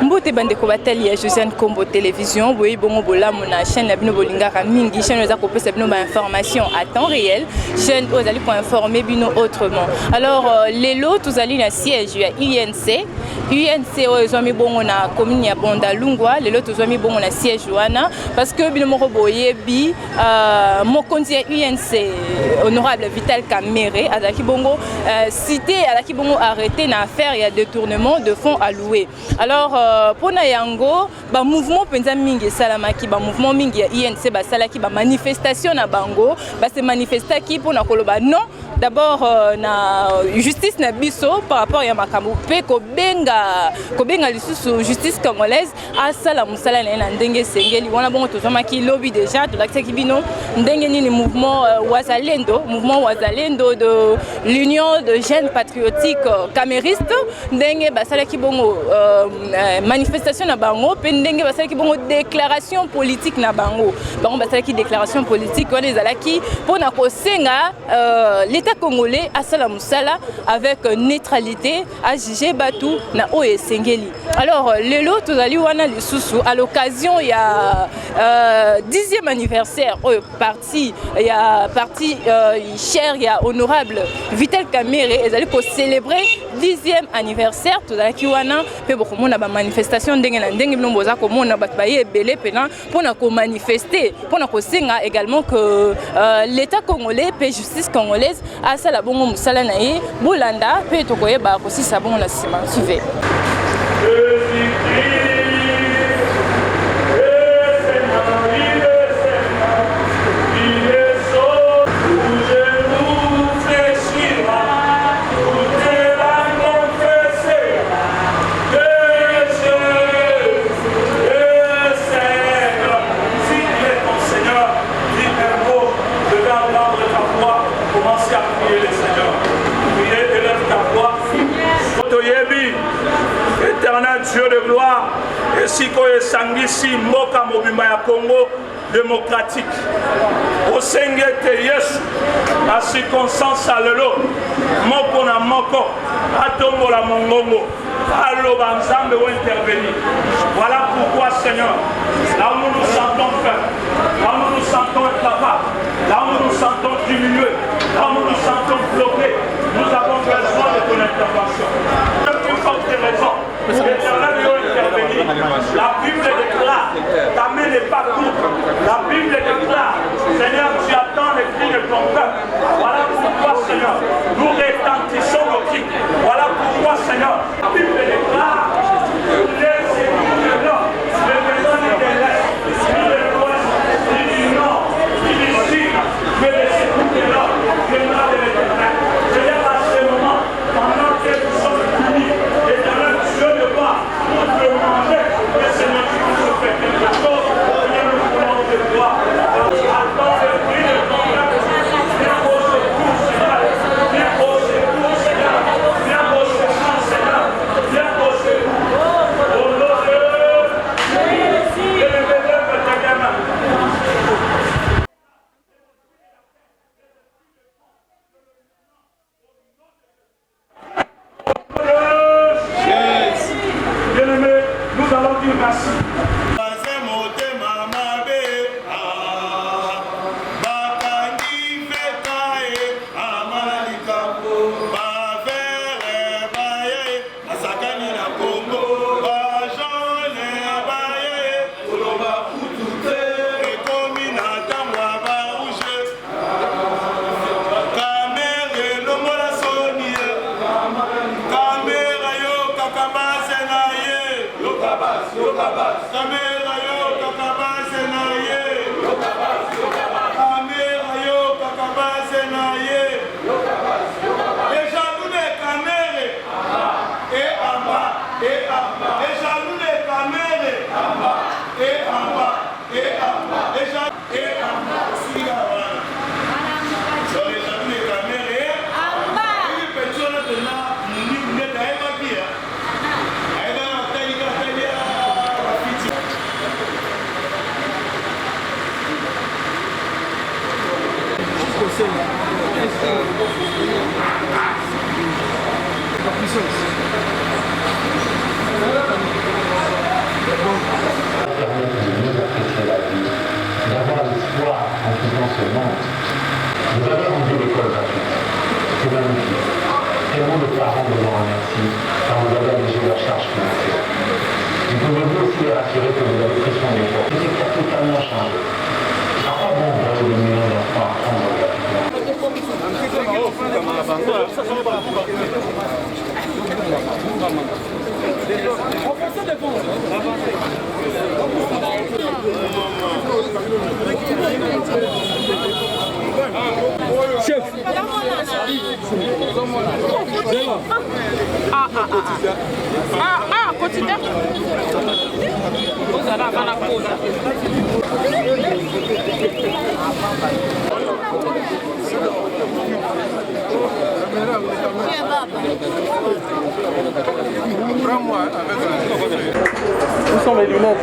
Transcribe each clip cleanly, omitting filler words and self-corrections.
Mbote bandeko batali ya Josiane Kombo télévision boyi bongo bolamu na chaîne la bino bolingaka mingi chaîne oza kopesa bino ba information à temps réel chaîne ozali ko informer bino autrement. Alors lelo tozali na siège ya UNC ozami bongo na commune ya Bondalungwa lelo tozami bongo na siège wana parce que bino moko boyebi mokonzi ya UNC honorable Vital Kamerhe azaki bongo cité azaki bongo arrêté na affaire ya détournement de fonds alloués. Alors pona yango ba mouvement penza mingi salamaki ba mouvement mingi ya INC ba salaki ba manifestation na bango ba se manifestaki pona koloba non d'abord na justice na biso par rapport ya makambo pe ko benga lisusu justice congolaise asala musala na ndenge sengeli wana bongo tozomaki lobby déjà to lakisaki bino ndenge nini mouvement wazalendo de l'union de jeunes patriotiques caméristes ndenge basalaki bongo manifestation na bango pe ndenge basalaki bongo déclaration politique na bango basalaki déclaration politique wana ezalaki pona kosenga l'état congolais asala musala avec neutralité à juger batu na oye sengeli. Alors lelo tozali wana lisusu à l'occasion ya 10e anniversaire parti cher ya honorable Vital Kamerhe ezali ko célébrer 10e anniversaire tozalaki wana pe bokomona ba manifestation ndenge na ndenge bino boza komona bat baye belé pena pona ko manifester pona ko senga également que l'état congolais pe justice congolaise asala bongo musala na ye bolanda pe tokoyeba ko sisa bongo na sima suivez. Dieu de gloire, et si que sangisi moka mobimba ya Congo démocratique. Au sengete yesu, à circonstance à lelo, moko na moko, atombo la mongongo, allo banzambe ou intervenir. Voilà pourquoi Seigneur, là où nous nous sentons faibles, là où nous nous sentons incapables, là où nous nous sentons diminués, là où nous nous sentons bloqués, nous avons besoin de ton intervention. Plus forte raison. La Bible déclare, ta main n'est pas courte. La Bible déclare, Seigneur, tu attends les cris de ton peuple. Voilà pourquoi, Seigneur, nous retentissons nos cris. Voilà pourquoi, Seigneur, la Bible déclare, laissez-nous de l'homme, de personnes de l'Est, ni de l'Ouest, ni du Nord, ni du Sud, mais laissez-nous de l'homme, de l'homme de l'Éternel. Seigneur, à ce moment, pendant que nous sommes unis, l'Éternel, Dieu de gloire, nous demandons que Seigneur, tu nous fais quelque chose, Seigneur, nous voulons te voir. Attends le prix de ton peuple. Viens au secours, Seigneur. Viens au secours, Seigneur. Viens au secours, Seigneur. Viens au secours. Au nom de Jésus. Et le bébé de ta gamin. Bien-aimés, nous allons dire merci. quand vous avez allégé leur charge financière. Vous pouvez aussi les rassurer que vous avez pris soin des pauvres. C'est qui a totalement changé. À quoi bon envoyer des millions d'enfants à prendre Chef. Quotidien. Où sont mes lunettes?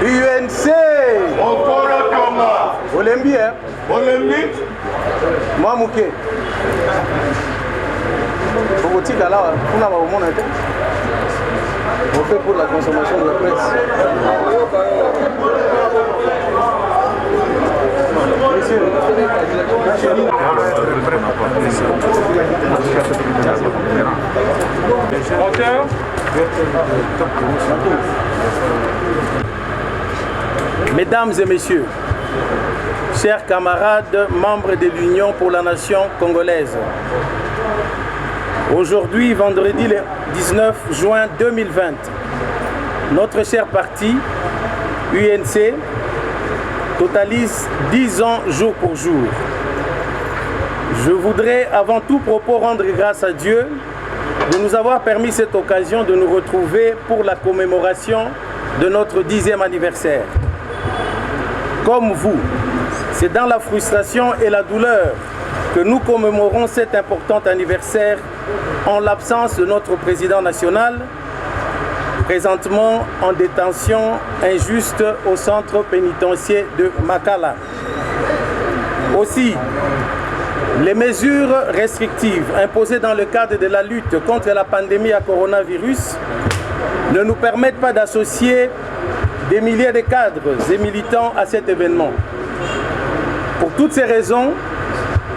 UNC Olembi, hein? Olembi moi Mouké Bobotique là, on a au monde. On fait pour la consommation de la presse. Mesdames et messieurs, chers camarades, membres de l'Union pour la nation congolaise, aujourd'hui, vendredi le 19 juin 2020, notre cher parti, UNC, totalise 10 ans jour pour jour. Je voudrais avant tout propos rendre grâce à Dieu de nous avoir permis cette occasion de nous retrouver pour la commémoration de notre 10e anniversaire. Comme vous, c'est dans la frustration et la douleur que nous commémorons cet important anniversaire en l'absence de notre président national, présentement en détention injuste au centre pénitentiaire de Makala. Aussi, les mesures restrictives imposées dans le cadre de la lutte contre la pandémie à coronavirus ne nous permettent pas d'associer des milliers de cadres et militants à cet événement. Pour toutes ces raisons,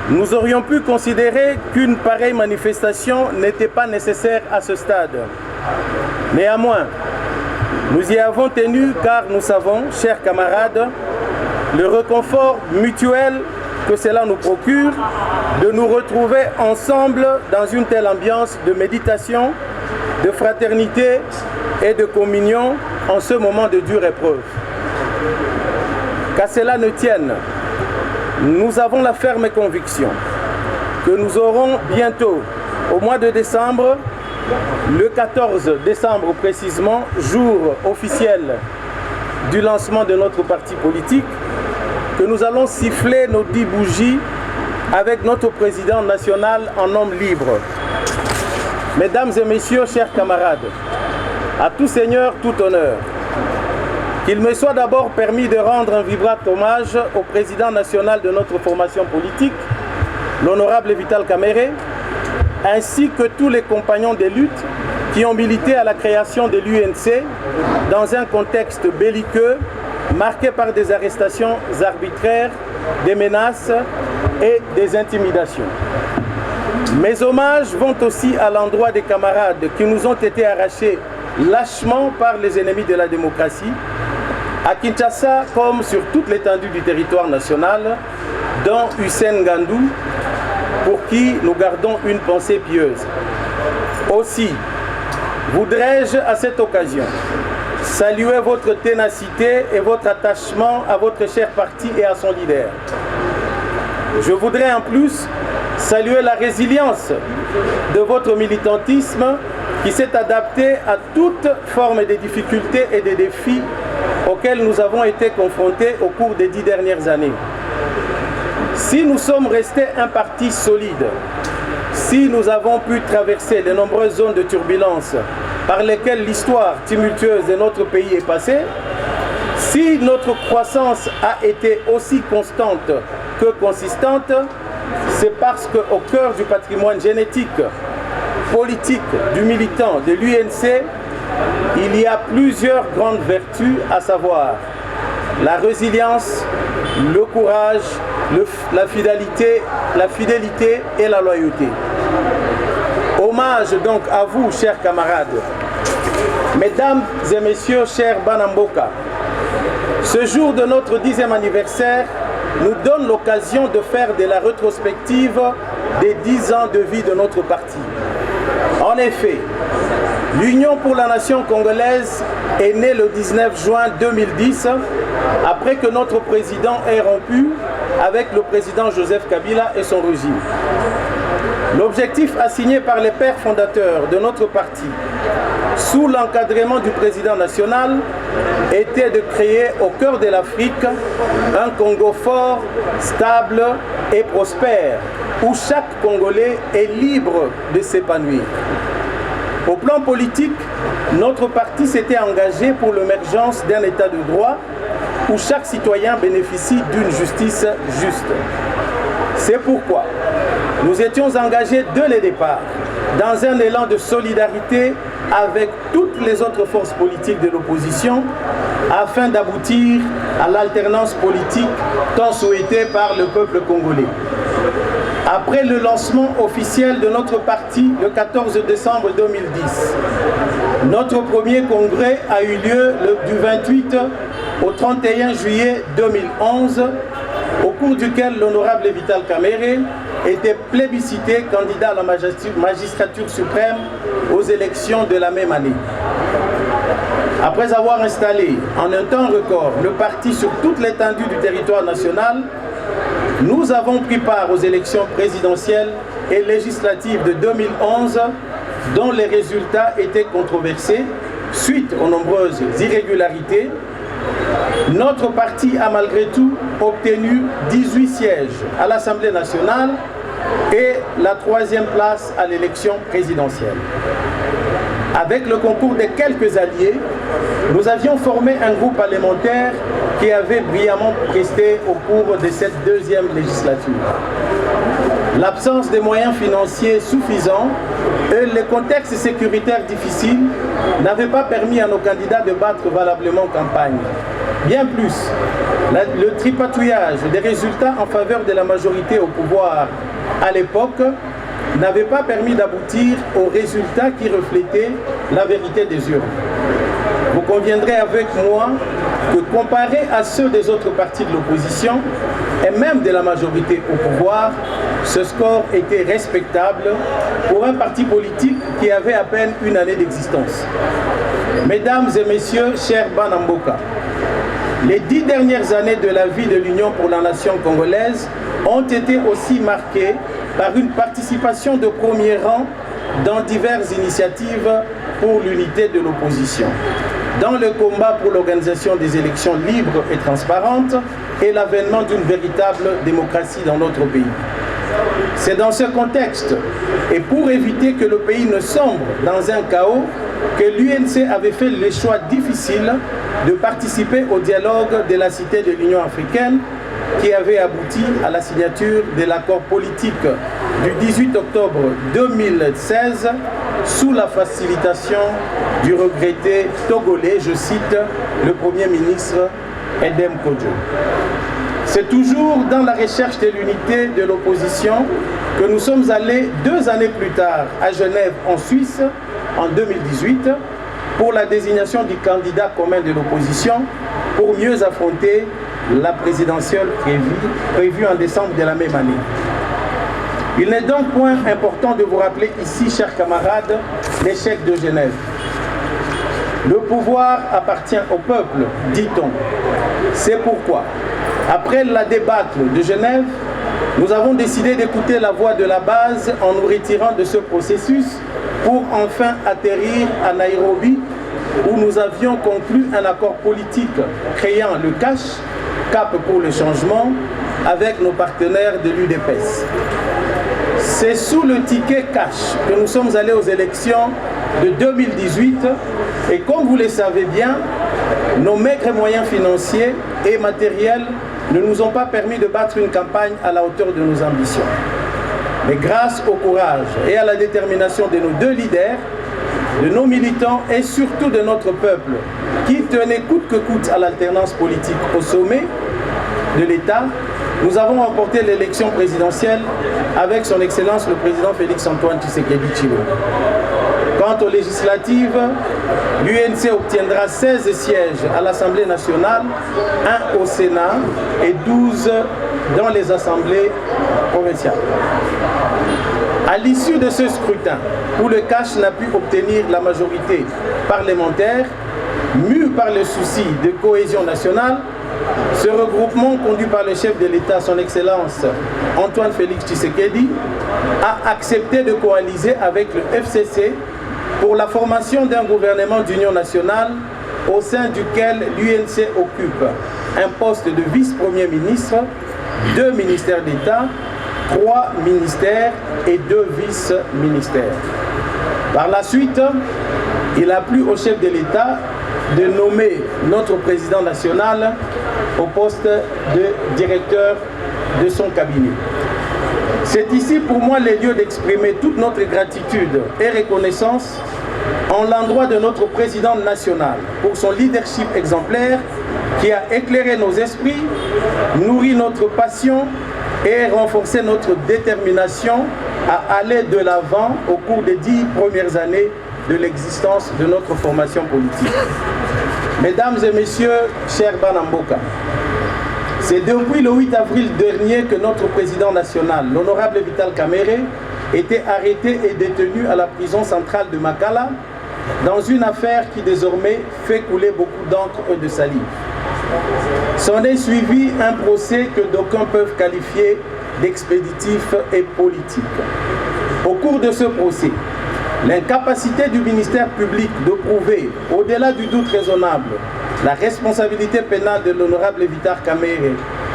nous aurions pu considérer qu'une pareille manifestation n'était pas nécessaire à ce stade. Néanmoins, nous y avons tenu car nous savons, chers camarades, le réconfort mutuel que cela nous procure de nous retrouver ensemble dans une telle ambiance de méditation, de fraternité et de communion en ce moment de dure épreuve. Qu'à cela ne tienne, nous avons la ferme conviction que nous aurons bientôt, au mois de décembre, le 14 décembre précisément, jour officiel du lancement de notre parti politique, que nous allons siffler nos 10 bougies avec notre président national en homme libre. Mesdames et messieurs, chers camarades, à tout seigneur, tout honneur, qu'il me soit d'abord permis de rendre un vibrant hommage au président national de notre formation politique, l'honorable Vital Kamerhe, ainsi que tous les compagnons de lutte qui ont milité à la création de l'UNC dans un contexte belliqueux marqué par des arrestations arbitraires, des menaces et des intimidations. Mes hommages vont aussi à l'endroit des camarades qui nous ont été arrachés lâchement par les ennemis de la démocratie, à Kinshasa comme sur toute l'étendue du territoire national, dont Hussein Gandou, pour qui nous gardons une pensée pieuse. Aussi, voudrais-je à cette occasion saluer votre ténacité et votre attachement à votre cher parti et à son leader. Je voudrais en plus saluer la résilience de votre militantisme qui s'est adapté à toute forme de difficultés et de défis auxquels nous avons été confrontés au cours des 10 dernières années. Si nous sommes restés un parti solide, si nous avons pu traverser de nombreuses zones de turbulence par lesquelles l'histoire tumultueuse de notre pays est passée, si notre croissance a été aussi constante que consistante, c'est parce qu'au cœur du patrimoine génétique, politique du militant de l'UNC, il y a plusieurs grandes vertus, à savoir la résilience, le courage, la fidélité et la loyauté. Hommage donc à vous, chers camarades, mesdames et messieurs, chers Banamboka. Ce jour de notre 10e anniversaire nous donne l'occasion de faire de la rétrospective des 10 ans de vie de notre parti. En effet, l'Union pour la nation congolaise est née le 19 juin 2010, après que notre président ait rompu avec le président Joseph Kabila et son régime. L'objectif assigné par les pères fondateurs de notre parti, sous l'encadrement du président national, était de créer au cœur de l'Afrique un Congo fort, stable et prospère, où chaque Congolais est libre de s'épanouir. Au plan politique, notre parti s'était engagé pour l'émergence d'un état de droit où chaque citoyen bénéficie d'une justice juste. C'est pourquoi nous étions engagés dès le départ dans un élan de solidarité avec toutes les autres forces politiques de l'opposition afin d'aboutir à l'alternance politique tant souhaitée par le peuple congolais. Après le lancement officiel de notre parti le 14 décembre 2010, notre premier congrès a eu lieu du 28 au 31 juillet 2011, au cours duquel l'honorable Vital Kamerhe était plébiscité candidat à la magistrature suprême aux élections de la même année. Après avoir installé en un temps record le parti sur toute l'étendue du territoire national, nous avons pris part aux élections présidentielles et législatives de 2011 dont les résultats étaient controversés suite aux nombreuses irrégularités. Notre parti a malgré tout obtenu 18 sièges à l'Assemblée nationale et la 3e place à l'élection présidentielle. Avec le concours de quelques alliés, nous avions formé un groupe parlementaire qui avait brillamment presté au cours de cette 2e législature. L'absence de moyens financiers suffisants et le contexte sécuritaire difficile n'avaient pas permis à nos candidats de battre valablement campagne. Bien plus, le tripatouillage des résultats en faveur de la majorité au pouvoir à l'époque n'avait pas permis d'aboutir aux résultats qui reflétaient la vérité des urnes. Vous conviendrez avec moi que comparé à ceux des autres partis de l'opposition et même de la majorité au pouvoir, ce score était respectable pour un parti politique qui avait à peine une année d'existence. Mesdames et messieurs, chers Banamboka, les 10 dernières années de la vie de l'Union pour la nation congolaise ont été aussi marquées par une participation de premier rang dans diverses initiatives pour l'unité de l'opposition, dans le combat pour l'organisation des élections libres et transparentes et l'avènement d'une véritable démocratie dans notre pays. C'est dans ce contexte, et pour éviter que le pays ne sombre dans un chaos, que l'UNC avait fait le choix difficile de participer au dialogue de la Cité de l'Union africaine qui avait abouti à la signature de l'accord politique du 18 octobre 2016 sous la facilitation du regretté togolais, je cite, le Premier ministre Edem Kodjo. C'est toujours dans la recherche de l'unité de l'opposition que nous sommes allés 2 années plus tard à Genève, en Suisse, en 2018, pour la désignation du candidat commun de l'opposition pour mieux affronter la présidentielle prévue en décembre de la même année. Il n'est donc point important de vous rappeler ici, chers camarades, l'échec de Genève. Le pouvoir appartient au peuple, dit-on. C'est pourquoi, après la débâcle de Genève, nous avons décidé d'écouter la voix de la base en nous retirant de ce processus pour enfin atterrir à Nairobi, où nous avions conclu un accord politique créant le CACH, Cap pour le changement, avec nos partenaires de l'UDPS. C'est sous le ticket cash que nous sommes allés aux élections de 2018 et comme vous le savez bien, nos maigres moyens financiers et matériels ne nous ont pas permis de battre une campagne à la hauteur de nos ambitions. Mais grâce au courage et à la détermination de nos deux leaders, de nos militants et surtout de notre peuple, qui tenait coûte que coûte à l'alternance politique au sommet de l'État, nous avons remporté l'élection présidentielle avec son Excellence le Président Félix-Antoine Tshisekedi Tshilombo. Quant aux législatives, l'UNC obtiendra 16 sièges à l'Assemblée nationale, 1 au Sénat et 12 dans les assemblées provinciales. À l'issue de ce scrutin, où le CACH n'a pu obtenir la majorité parlementaire, mu par le souci de cohésion nationale, ce regroupement conduit par le chef de l'État, son Excellence Antoine Félix Tshisekedi, a accepté de coaliser avec le FCC pour la formation d'un gouvernement d'union nationale au sein duquel l'UNC occupe un poste de vice-premier ministre, 2 ministères d'État, 3 ministères et 2 vice-ministères. Par la suite, il a plu au chef de l'État de nommer notre président national au poste de directeur de son cabinet. C'est ici pour moi le lieu d'exprimer toute notre gratitude et reconnaissance en l'endroit de notre président national pour son leadership exemplaire qui a éclairé nos esprits, nourri notre passion et renforcé notre détermination à aller de l'avant au cours des 10 premières années de l'existence de notre formation politique. Mesdames et messieurs, chers Banamboka, c'est depuis le 8 avril dernier que notre président national, l'honorable Vital Kamerhe, était arrêté et détenu à la prison centrale de Makala dans une affaire qui désormais fait couler beaucoup d'encre et de salive. S'en est suivi un procès que d'aucuns peuvent qualifier d'expéditif et politique. Au cours de ce procès, l'incapacité du ministère public de prouver, au-delà du doute raisonnable, la responsabilité pénale de l'honorable Vital Kamerhe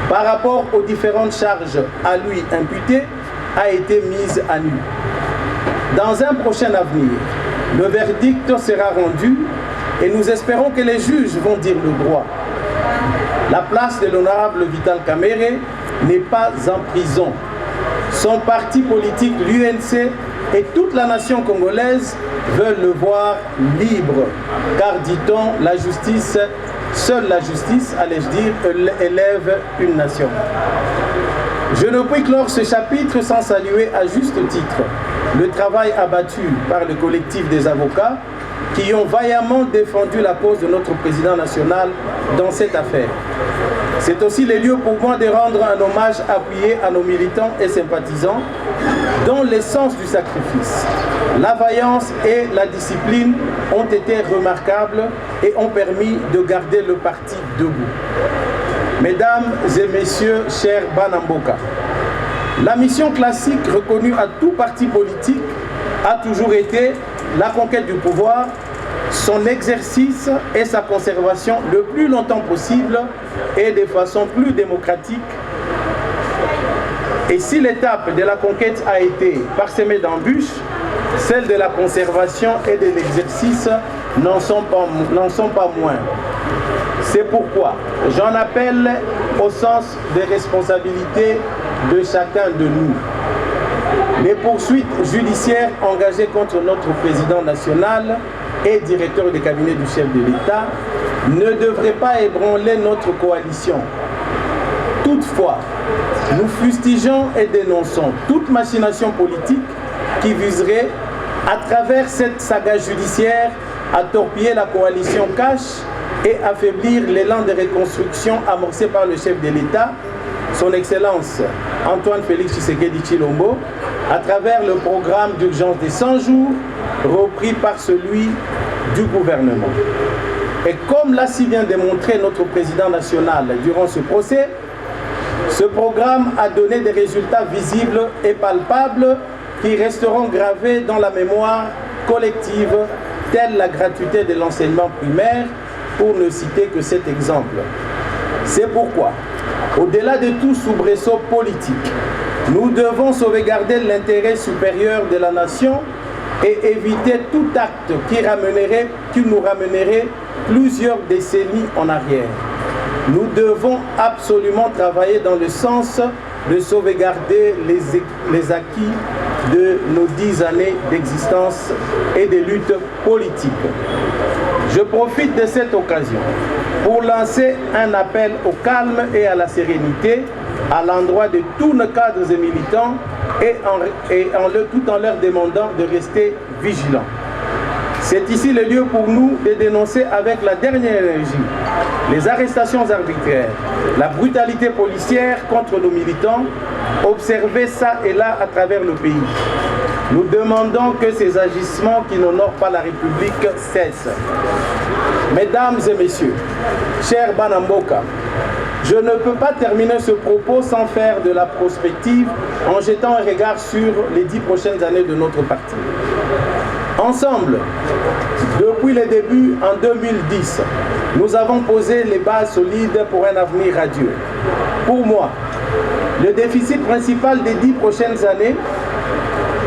par rapport aux différentes charges à lui imputées a été mise à nu. Dans un prochain avenir, le verdict sera rendu et nous espérons que les juges vont dire le droit. La place de l'honorable Vital Kamerhe n'est pas en prison. Son parti politique, l'UNC, et toute la nation congolaise veulent le voir libre. Car, dit-on, la justice, seule la justice, allais-je dire, élève une nation. Je ne puis clore ce chapitre sans saluer à juste titre le travail abattu par le collectif des avocats qui ont vaillamment défendu la cause de notre président national dans cette affaire. C'est aussi le lieu pour moi de rendre un hommage appuyé à nos militants et sympathisants dont l'essence du sacrifice, la vaillance et la discipline ont été remarquables et ont permis de garder le parti debout. Mesdames et messieurs, chers Banamboka, la mission classique reconnue à tout parti politique a toujours été la conquête du pouvoir, son exercice et sa conservation le plus longtemps possible et de façon plus démocratique. Et si l'étape de la conquête a été parsemée d'embûches, celles de la conservation et de l'exercice n'en sont pas moins. C'est pourquoi j'en appelle au sens des responsabilités de chacun de nous. Les poursuites judiciaires engagées contre notre président national et directeur de cabinet du chef de l'État ne devraient pas ébranler notre coalition. Toutefois, nous fustigeons et dénonçons toute machination politique qui viserait, à travers cette saga judiciaire, à torpiller la coalition CACH et affaiblir l'élan de reconstruction amorcé par le chef de l'État, son Excellence Antoine Félix Tshisekedi Tshilombo, à travers le programme d'urgence des 100 jours, repris par celui du gouvernement. Et comme l'a si bien démontré notre président national durant ce procès, ce programme a donné des résultats visibles et palpables qui resteront gravés dans la mémoire collective, telle la gratuité de l'enseignement primaire, pour ne citer que cet exemple. C'est pourquoi, au-delà de tout soubresaut politique, nous devons sauvegarder l'intérêt supérieur de la nation et éviter tout acte qui nous ramènerait plusieurs décennies en arrière. nous devons absolument travailler dans le sens de sauvegarder les acquis de nos 10 années d'existence et de lutte politique. Je profite de cette occasion pour lancer un appel au calme et à la sérénité à l'endroit de tous nos cadres et militants tout en leur demandant de rester vigilants. C'est ici le lieu pour nous de dénoncer avec la dernière énergie les arrestations arbitraires, la brutalité policière contre nos militants, observée ça et là à travers le pays. Nous demandons que ces agissements qui n'honorent pas la République cessent. Mesdames et messieurs, chers Banamboka, je ne peux pas terminer ce propos sans faire de la prospective en jetant un regard sur les 10 prochaines années de notre parti. Ensemble, depuis le début en 2010, nous avons posé les bases solides pour un avenir radieux. Pour moi, le déficit principal des 10 prochaines années,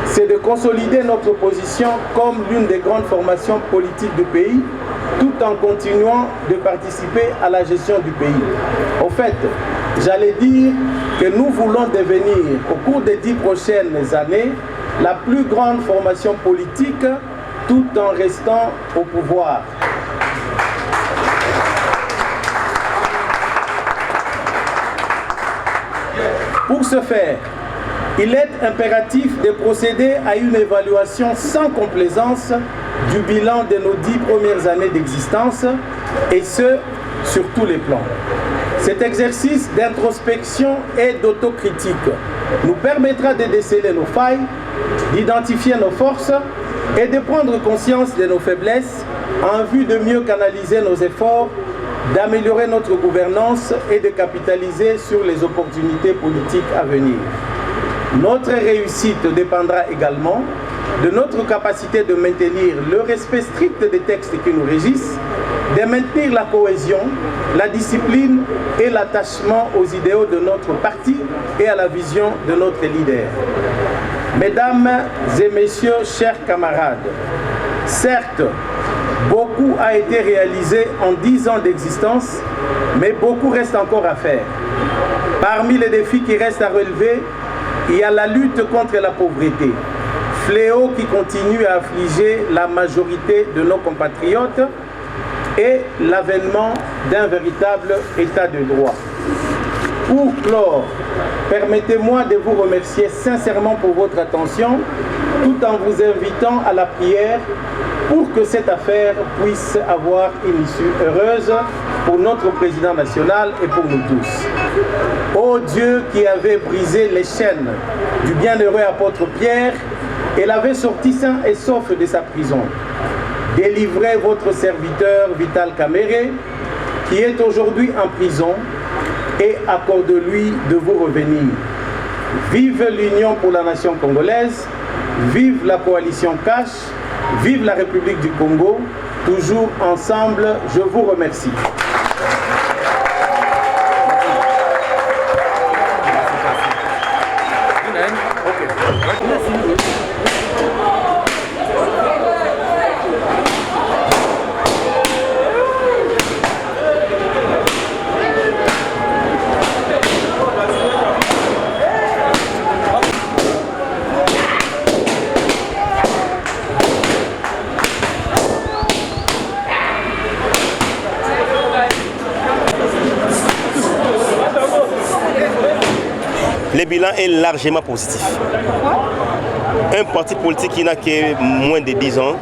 c'est de consolider notre position comme l'une des grandes formations politiques du pays, tout en continuant de participer à la gestion du pays. Au fait, j'allais dire que nous voulons devenir, au cours des 10 prochaines années, la plus grande formation politique, tout en restant au pouvoir. Pour ce faire, il est impératif de procéder à une évaluation sans complaisance du bilan de nos 10 premières années d'existence, et ce, sur tous les plans. Cet exercice d'introspection et d'autocritique nous permettra de déceler nos failles, d'identifier nos forces et de prendre conscience de nos faiblesses en vue de mieux canaliser nos efforts, d'améliorer notre gouvernance et de capitaliser sur les opportunités politiques à venir. Notre réussite dépendra également de notre capacité de maintenir le respect strict des textes qui nous régissent, de maintenir la cohésion, la discipline et l'attachement aux idéaux de notre parti et à la vision de notre leader. Mesdames et messieurs, chers camarades, certes, beaucoup a été réalisé en 10 ans d'existence, mais beaucoup reste encore à faire. Parmi les défis qui restent à relever, il y a la lutte contre la pauvreté, fléau qui continue à affliger la majorité de nos compatriotes, et l'avènement d'un véritable état de droit. Pour clore, permettez-moi de vous remercier sincèrement pour votre attention, tout en vous invitant à la prière pour que cette affaire puisse avoir une issue heureuse pour notre président national et pour nous tous. Ô Dieu qui avait brisé les chaînes du bienheureux apôtre Pierre et l'avait sorti sain et sauf de sa prison, délivrez votre serviteur Vital Kamerhe, qui est aujourd'hui en prison, et accorde-lui de vous revenir. Vive l'Union pour la nation congolaise, vive la coalition Cash, vive la République du Congo, toujours ensemble, je vous remercie. Le bilan est largement positif. Un parti politique qui n'a que moins de 10 ans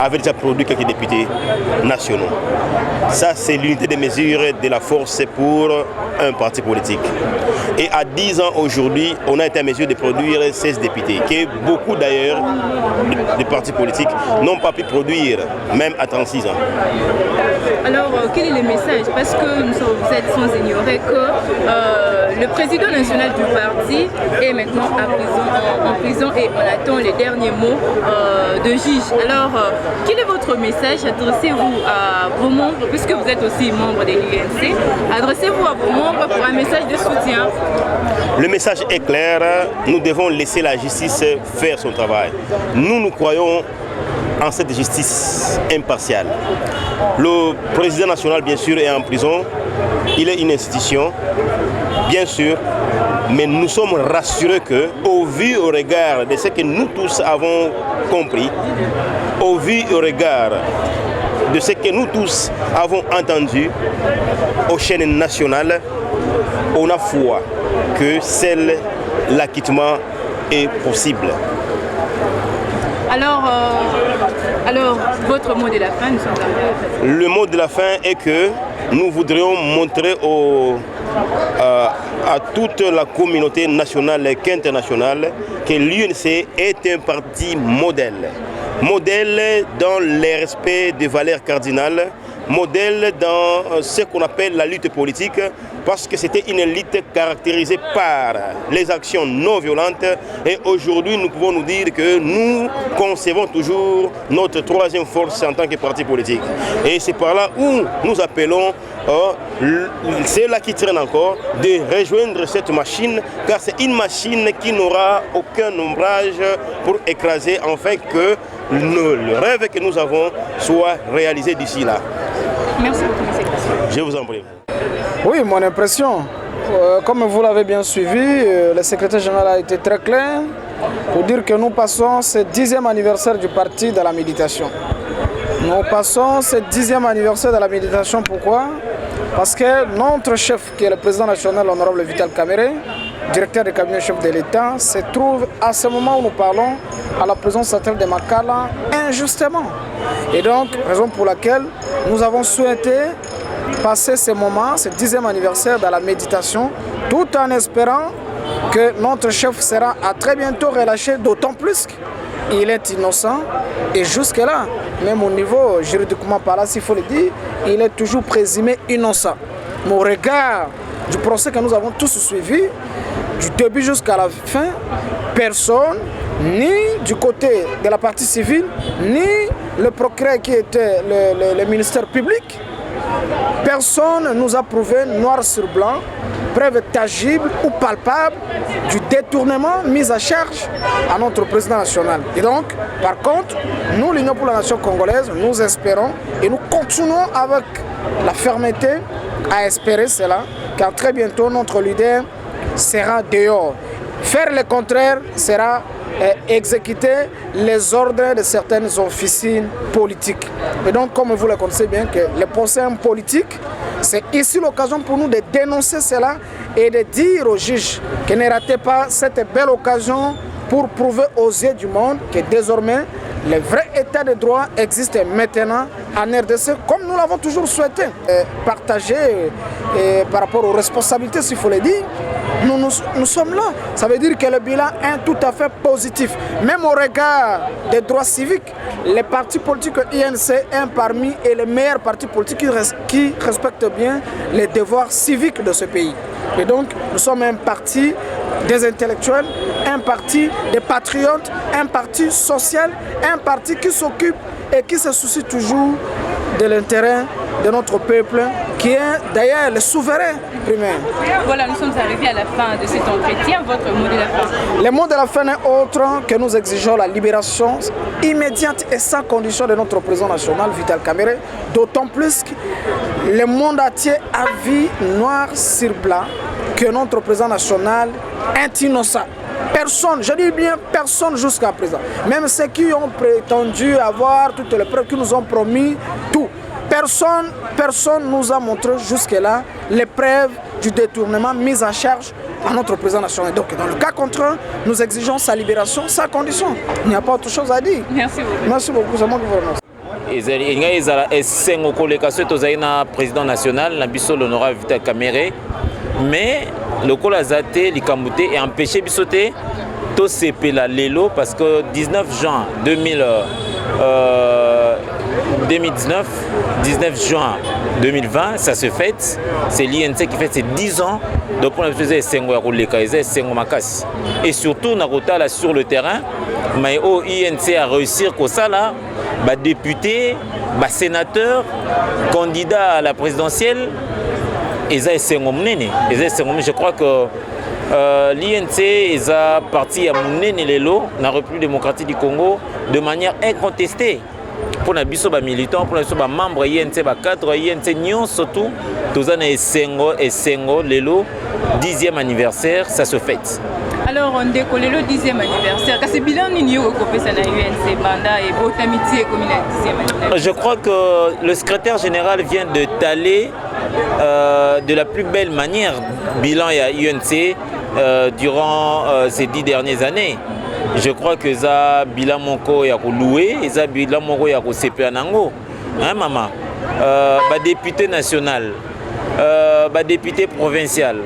avait déjà produit quelques députés nationaux. Ça, c'est l'unité de mesure de la force pour un parti politique. Et à 10 ans aujourd'hui, on a été en mesure de produire 16 députés, que beaucoup d'ailleurs de partis politiques n'ont pas pu produire, même à 36 ans. Alors, quel est le message? Parce que vous êtes sans ignorer que le président national du parti est maintenant en prison et on attend les derniers mots de juge. Alors, quel est votre message? Adressez-vous à vos membres, puisque vous êtes aussi membre de l'UNC, adressez-vous à vos membres pour un message de soutien. Le message est clair, nous devons laisser la justice faire son travail. Nous croyons en cette justice impartiale. Le président national, bien sûr, est en prison. il est une institution, bien sûr, mais nous sommes rassurés que, au vu au regard de ce que nous tous avons compris, au vu au regard de ce que nous tous avons entendu aux chaînes nationales, on a foi que seul l'acquittement est possible. Alors, votre mot de la fin, nous sommes arrivés. Le mot de la fin est que nous voudrions montrer à toute la communauté nationale et internationale que l'UNC est un parti modèle. Modèle dans le respect des valeurs cardinales, modèle dans ce qu'on appelle la lutte politique, parce que c'était une lutte caractérisée par les actions non violentes, et aujourd'hui nous pouvons nous dire que nous concevons toujours notre troisième force en tant que parti politique. Et c'est par là où nous appelons c'est là qui traîne encore, de rejoindre cette machine, car c'est une machine qui n'aura aucun ombrage pour écraser, enfin que le rêve que nous avons soit réalisé d'ici là. Merci beaucoup, M. Kassi. Je vous en prie. Oui, mon impression, comme vous l'avez bien suivi, le secrétaire général a été très clair pour dire que nous passons ce 10e anniversaire du parti de la méditation. Nous passons ce 10e anniversaire de la méditation, pourquoi? Parce que notre chef, qui est le président national, l'honorable Vital Kamerhe, directeur du cabinet chef de l'État, se trouve à ce moment où nous parlons à la prison centrale de Makala injustement. Et donc, raison pour laquelle nous avons souhaité passer ce moment, ce 10e anniversaire dans la méditation, tout en espérant que notre chef sera à très bientôt relâché, d'autant plus qu'il est innocent. Et jusque-là, même au niveau juridiquement parlant, s'il faut le dire, il est toujours présumé innocent. Mais au regard du procès que nous avons tous suivi, du début jusqu'à la fin, personne, ni du côté de la partie civile, ni le procureur qui était le ministère public, personne ne nous a prouvé noir sur blanc, preuve tangible ou palpable du détournement mis à charge à notre président national. Et donc, par contre, nous, l'Union pour la nation congolaise, nous espérons et nous continuons avec la fermeté à espérer cela, car très bientôt notre leader sera dehors. Faire le contraire sera exécuter les ordres de certaines officines politiques. Et donc, comme vous le connaissez bien, que les procès politiques, c'est ici l'occasion pour nous de dénoncer cela et de dire aux juges que ne ratez pas cette belle occasion pour prouver aux yeux du monde que désormais, le vrai état de droit existe maintenant en RDC, comme nous l'avons toujours souhaité. Partager par rapport aux responsabilités, s'il faut le dire, nous sommes là. Ça veut dire que le bilan est tout à fait positif. Même au regard des droits civiques, les partis politiques INC est parmi les meilleurs partis politiques qui respectent bien les devoirs civiques de ce pays. Et donc, nous sommes un parti des intellectuels, un parti des patriotes, un parti social, un parti qui s'occupe et qui se soucie toujours de l'intérêt de notre peuple, qui est d'ailleurs le souverain primaire. Voilà, nous sommes arrivés à la fin de cet entretien. Votre mot de la fin? Le mot de la fin n'est autre que nous exigeons la libération immédiate et sans condition de notre président national, Vital Kamerhe, d'autant plus que le monde entier a vu noir sur blanc que notre président national est innocent. Personne, je dis bien personne jusqu'à présent. Même ceux qui ont prétendu avoir toutes les preuves, qui nous ont promis tout. Personne nous a montré jusque-là les preuves du détournement mis en charge à notre président national. Donc dans le cas contraire, nous exigeons sa libération sans condition. Il n'y a pas autre chose à dire. Merci beaucoup. Merci beaucoup, c'est moi qui vous remercie. ezala esengo koleka soki tozali na président national na biso l'honorable Vital Kamerhe, mais lokola aza te likambo te et empêché biso te tosepela lelo parce que 19 juin 19 juin 2020, ça se fête, c'est l'INC qui fête ses 10 ans, donc on a fait esengo ya koleka, esengo makasi. Et surtout na kotala sur le terrain, mais au INC a réussi comme ça là, bah député, bah sénateur, candidat à la présidentielle, et ça esengo mnene, je crois que l'INC est parti à Mounene Lelo, la République démocratique du Congo, de manière incontestée. pour na biso ba militant pour na biso ba membre INC ba cadre INC nyon surtout tozana esengo lelo 10e anniversaire ça se fête. Alors on décolle le 10e anniversaire. Qu'est-ce bilan ni au copé ça na UNC banda et botamitié comme la 10e anniversaire. Je crois que le secrétaire général vient de taler de la plus belle manière bilan à UNC durant ces 10 dernières années. Je crois que ça bilan moko ya ko louer et ça bilan moko ya ko CPA nango. Hein maman. Député national, député provincial,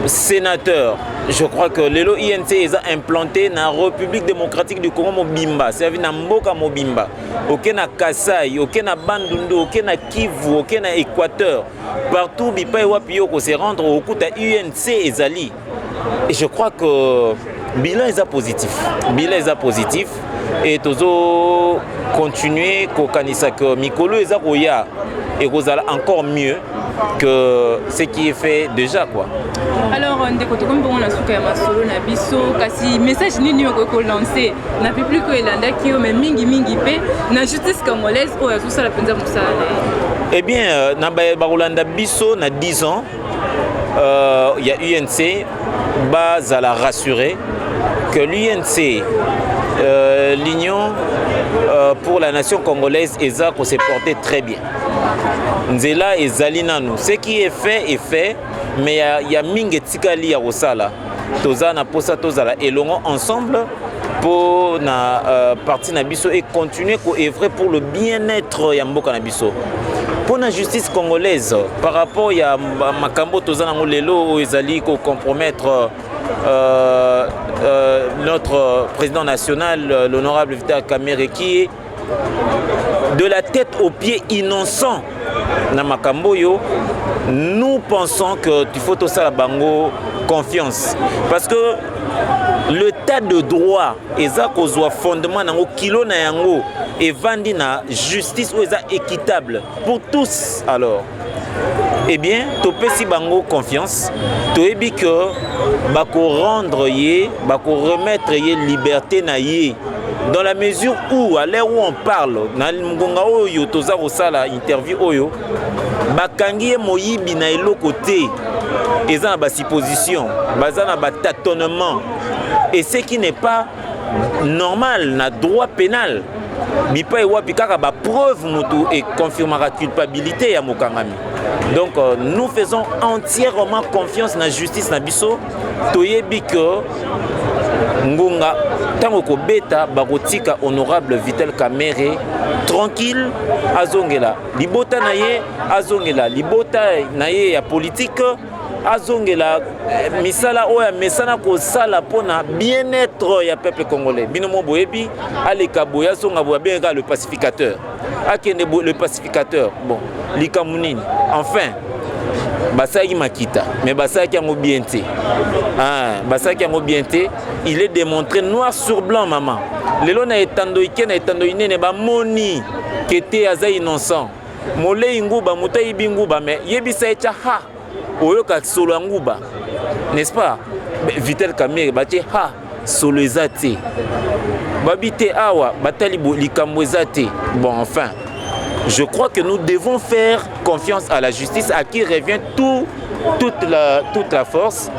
sénateur. Je crois que l'élo INC est implanté dans la République démocratique du Congo Mobimba. C'est-à-dire dans Mboka Mobimba. Ok na Kasai, ok na Bandundu, ok na Kivu, ok na Équateur. Partout, bipa et wapio ko se rendre au coup de UNC et Zali. Et je crois que bilan est positif. Bilan est positif. Et tozo continuer ko kanisa que Mikolo est koya et kozala encore mieux que ce qui est fait déjà quoi. Alors on dit que comme on a souka masolo na biso kasi message nini ko lancer na plus que elanda ki o mais mingi pe na justice congolaise o ya ça la penza musala. Eh bien na ba Rolanda biso na 10 ans il y a UNC bazala rassurer que l'UNC l'Union pour la nation congolaise ESA qu'on s'est porté très bien. Nzela et Zalinanu. Ce qui est fait, mais il y a Minge Tikali à Rosala. Tozana Posa Tozala et l'on ensemble pour na partie Nabiso et continuer à œuvrer pour le bien-être Yamboka Nabiso. Pour la justice congolaise, par rapport à Makambo Tozana Lelo Ezali ko compromettre notre président national, l'honorable Vital Kamerhe, qui est de la tête aux pieds innocent dans Makamboyo, nous pensons que il faut tout ça la bango confiance. Parce que le tas de droit est un fondement dans le kilo na yango et vandi na justice ou est équitable pour tous alors. Eh bien, topé si bango confiance, toebi que bako rendre yé, bako remettre yé liberté na yé. Dans la mesure où, à l'heure où on parle, na mgonga oyo toza osala interview oyo, bakangi moyibi na elo côté, eza na ba supposition, baza na ba tâtonnement, et ce qui n'est pas normal na droit pénal. Bipa et wapi kaka ba preuve mutu et confirmera la culpabilité à Mokangami. Donc nous faisons entièrement confiance dans la justice na biso toyebi que ngunga tango ko beta bakotika honorable Vital Kamerhe tranquille azongela libota naye azongela libota naye ya politique azongela misala oya mesana ko sala pona bien-être ya peuple congolais binomo boyebi aleka boya songa boya benga le pacificateur akende le pacificateur bon likamunini enfin basaki makita mais basaki yango bien te basaki yango bien te il est démontré noir sur blanc maman lelo na etando ike na etando inene ba moni kete aza innocent molei nguba mutai binguba mais yebisa echa ha oyoka solo nguba n'est-ce pas Vital Kamerhe bati ha solo ezate babite awa batali likambo ezate bon enfin je crois que nous devons faire confiance à la justice à qui revient toute la force.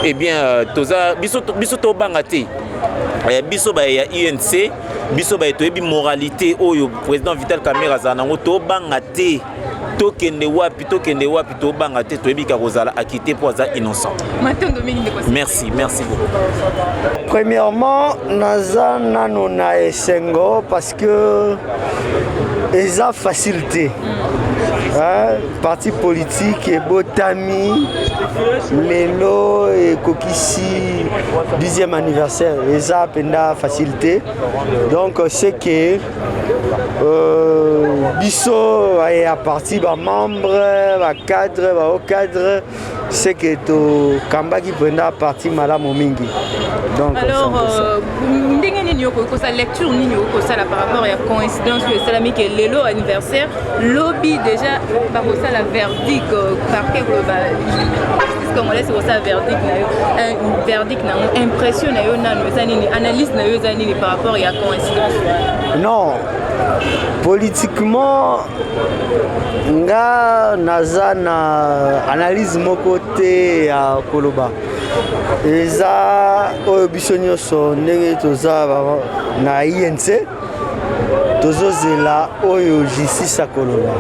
Eh bien toza biso to bangate biso ba ya UNC biso ba to ebi moralité oyo président Vital Kamerhe azanango to bangate tokende wapi to bangate to ebi ka kozala acquitté pour za innocent. Merci beaucoup. Premièrement, naza nano na esengo parce que eza facilité. Parti politique et botami lelo et kokisi 10e anniversaire eza penda facilité. Donc c'est que biso à parti ba membre ba cadre ba au cadre c'est que to kamba qui prendra partie madame mingi. Donc alors ndenge nini yoko ko sa lecture nini yoko ça par rapport à coïncidence que salami que lelo anniversaire lobby déjà par ça la verdict parquet global congolais c'est ça verdict na un verdict na impression na yo na nini analyse na yo nini par rapport à coïncidence. Non, politiquement nga naza na analyse moko te ya koloba eza oyo biso nyonso ndenge toza na INC tozozela oyo justice akoloba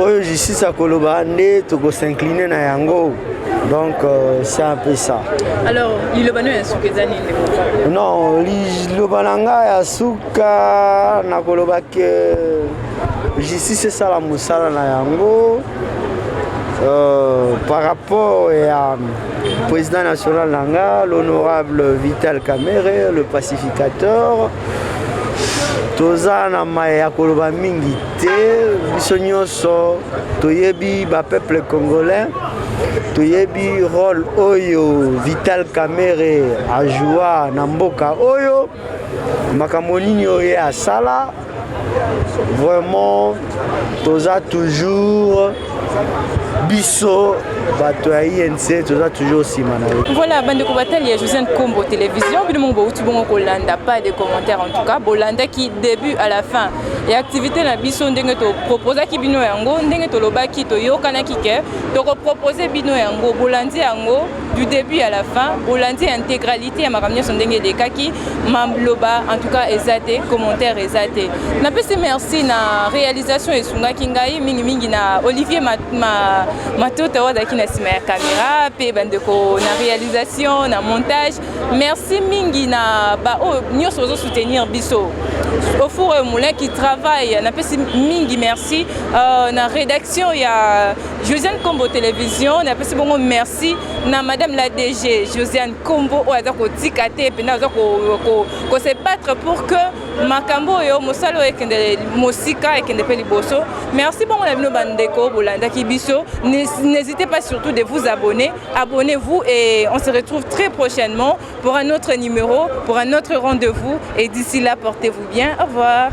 oyo justice akoloba nde tokosincline na yango. Donc c'est un peu ça. Alors, il banu nsukezani non, le bananga ya suka na koloba que justice c'est ça la musala na yango par rapport à président national nanga l'honorable Vital Kamerhe le pacificateur toza na maya koloba mingi te biso nyonso toyebi ba peuple congolais toyebi rôle oyo Vital Kamerhe ajoua na mboka oyo makambo nini oyo asala vraiment toza toujours biso bato ya INC toza toujours nsima na yo. Voilà, bandeko batali ya Josiane Kombo télévision bino mo bouti bongo kolanda pas de commentaires en tout cas bolanda qui début à la fin et activité na biso ndenge to proposer ki bino yango ndenge to lobaki to yokana ki ke to proposer bino yango bolandi yango du début à la fin bolandi intégralité ya makamnya son ndenge de kaki mamloba en tout cas ezate commentaire ezate na pesi merci na réalisation esunga kingai mingi na Olivier Matota wadaki na sima ya caméra pe bandeko na réalisation na montage merci mingi na ba o nyoso zo soutenir biso au four et moulin qui travaille na pesi mingi merci na rédaction ya Josiane Kombo télévision na pesi bongo merci na madame la DG Josiane Kombo o azako tikate pe na azako ko se battre pour que makambo yo mosalo ekende mosika ekende pe liboso merci bongo na bino bandeko bolanda ki biso n'hésitez pas surtout de vous abonner abonnez-vous et on se retrouve très prochainement pour un autre numéro pour un autre rendez-vous et d'ici là portez-vous bien au revoir.